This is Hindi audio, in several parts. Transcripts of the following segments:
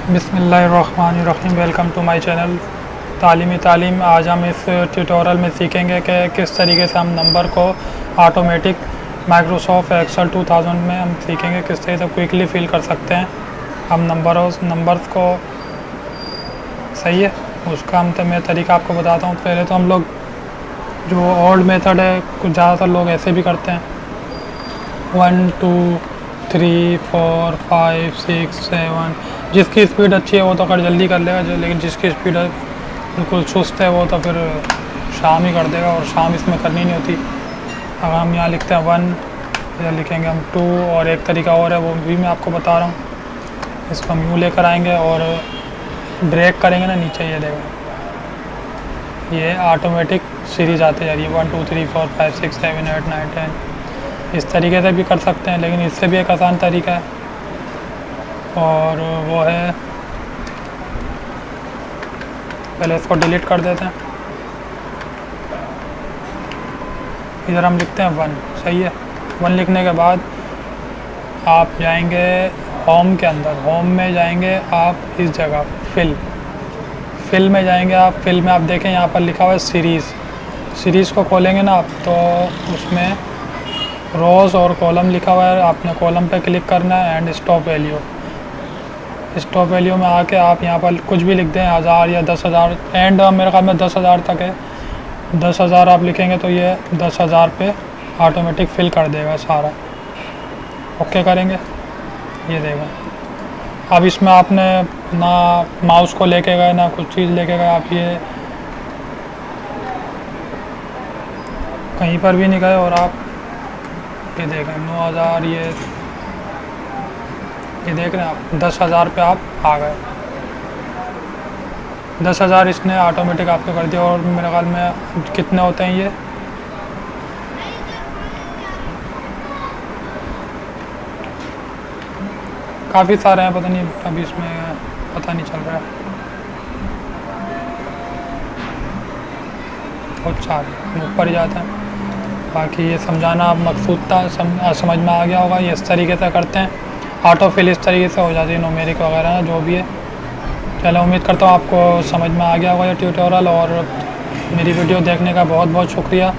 बिस्मिल्लाहिर्रहमानिर्रहीम। वेलकम टू माय चैनल तालीम। आज हम इस ट्यूटोरियल में सीखेंगे कि किस तरीके से हम नंबर को ऑटोमेटिक माइक्रोसॉफ्ट एक्सेल 2000 में हम सीखेंगे किस तरीके से क्विकली फिल कर सकते हैं हम नंबर्स को। सही है, उसका मैं तरीका आपको बताता हूँ। पहले तो हम लोग जो ओल्ड मेथड है, कुछ ज़्यादातर लोग ऐसे भी करते हैं 1 2 3 4 5 6 7। जिसकी स्पीड अच्छी है वो तो जल्दी कर लेगा, लेकिन जिसकी स्पीड बिल्कुल सुस्त है वो तो फिर शाम ही कर देगा, और शाम इसमें करनी नहीं होती। अगर हम यहाँ लिखते हैं 1, इधर लिखेंगे हम 2, और एक तरीका और है वो भी मैं आपको बता रहा हूँ। इसको हम यूँ लेकर आएंगे और ड्रैग करेंगे ना नीचे, ये देखो ये ऑटोमेटिक सीरीज़ आते जा रही है 1 2 3 4 5 6 7 8 9 10। इस तरीके से भी कर सकते हैं, लेकिन इससे भी एक आसान तरीका है, और वो है, पहले इसको डिलीट कर देते हैं। इधर हम लिखते हैं 1। सही है, 1 लिखने के बाद आप जाएंगे होम के अंदर, होम में जाएंगे आप इस जगह फिल में जाएंगे आप। फिल में आप देखें यहाँ पर लिखा हुआ है सीरीज़ को खोलेंगे ना आप, तो उसमें रोज़ और कॉलम लिखा हुआ है। आपने कॉलम पे क्लिक करना है एंड स्टॉप वैल्यू में आके आप यहाँ पर कुछ भी लिख दें, 1000 या 10,000। एंड मेरे ख्याल में 10,000 तक है। 10,000 आप लिखेंगे तो ये 10,000 पे ऑटोमेटिक फिल कर देगा सारा। ओके करेंगे, ये देगा। अब इसमें आपने ना माउस को लेके गए ना कुछ चीज़ लेके गए, आप ये कहीं पर भी नहीं गए, और आप ये देखें 9,000, ये देख रहे हैं आप 10,000 पे आप आ गए। 10,000 इसने ऑटोमेटिक आपको कर दिया। और मेरे ख्याल में कितने होते हैं ये, काफ़ी सारे हैं, पता नहीं अभी इसमें पता नहीं चल रहा है, बहुत सारे ऊपर ही जाते हैं। बाकी ये समझाना आप मकसूद था, समझ में आ गया होगा। ये इस तरीके से करते हैं, ऑटो फिल इस तरीके से हो जाती है, न्यूमेरिक वगैरह ना जो भी है। चलो, उम्मीद करता हूँ आपको समझ में आ गया होगा ये ट्यूटोरियल, और मेरी वीडियो देखने का बहुत बहुत शुक्रिया।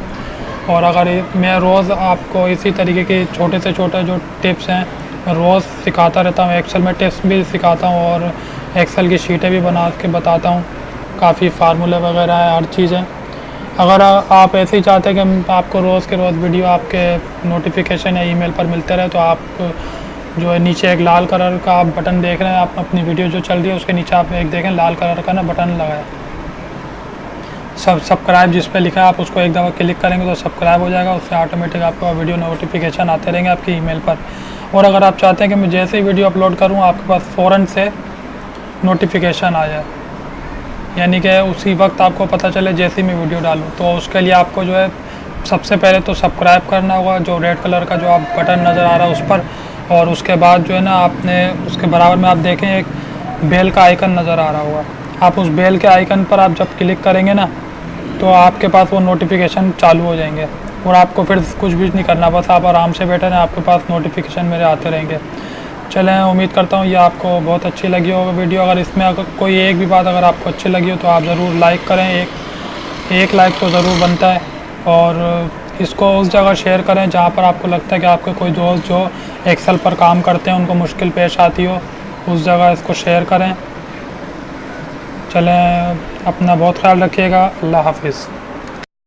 और अगर मैं रोज़ आपको इसी तरीके के छोटे से छोटे जो टिप्स हैं मैं रोज़ सिखाता रहता हूँ। एक्सेल में टिप्स भी सिखाता हूँ, और एक्सेल की शीटें भी बना के बताता हूँ। काफ़ी फार्मूले वगैरह है, हर चीज़ है। अगर आप ऐसे ही चाहते हैं कि आपको रोज़ के रोज़ वीडियो आपके नोटिफिकेशन या ईमेल पर मिलते रहे, तो आप जो है नीचे एक लाल कलर का आप बटन देख रहे हैं, आप अपनी वीडियो जो चल रही है उसके नीचे आप एक देखें लाल कलर का ना बटन लगा है, सब्सक्राइब जिस पे लिखा है, आप उसको एक दफ़ा क्लिक करेंगे तो सब्सक्राइब हो जाएगा। उससे ऑटोमेटिक आपको वीडियो नोटिफिकेशन आते रहेंगे आपकी ईमेल पर। और अगर आप चाहते हैं कि मैं जैसे ही वीडियो अपलोड करूँ आपके पास फ़ौरन से नोटिफिकेशन आ जाए, यानी कि उसी वक्त आपको पता चले जैसे ही मैं वीडियो डालूँ, तो उसके लिए आपको जो है सबसे पहले तो सब्सक्राइब करना होगा, जो रेड कलर का जो आप बटन नज़र आ रहा है उस पर। और उसके बाद जो है ना, आपने उसके बराबर में आप देखें एक बेल का आइकन नज़र आ रहा होगा, आप उस बेल के आइकन पर आप जब क्लिक करेंगे ना, तो आपके पास वो नोटिफिकेशन चालू हो जाएंगे, और आपको फिर कुछ भी नहीं करना, बस आप आराम से बैठे रहें, आपके पास नोटिफिकेशन मेरे आते रहेंगे। चलें, उम्मीद करता हूँ ये आपको बहुत अच्छी लगी होगा वीडियो। अगर इसमें अगर कोई एक भी बात अगर आपको अच्छी लगी हो तो आप ज़रूर लाइक करें, एक लाइक तो ज़रूर बनता है। और इसको उस जगह शेयर करें जहाँ पर आपको लगता है कि आपके कोई दोस्त जो एक्सेल पर काम करते हैं उनको मुश्किल पेश आती हो, उस जगह इसको शेयर करें। चलें, अपना बहुत ख्याल रखिएगा। अल्लाह हाफिज़।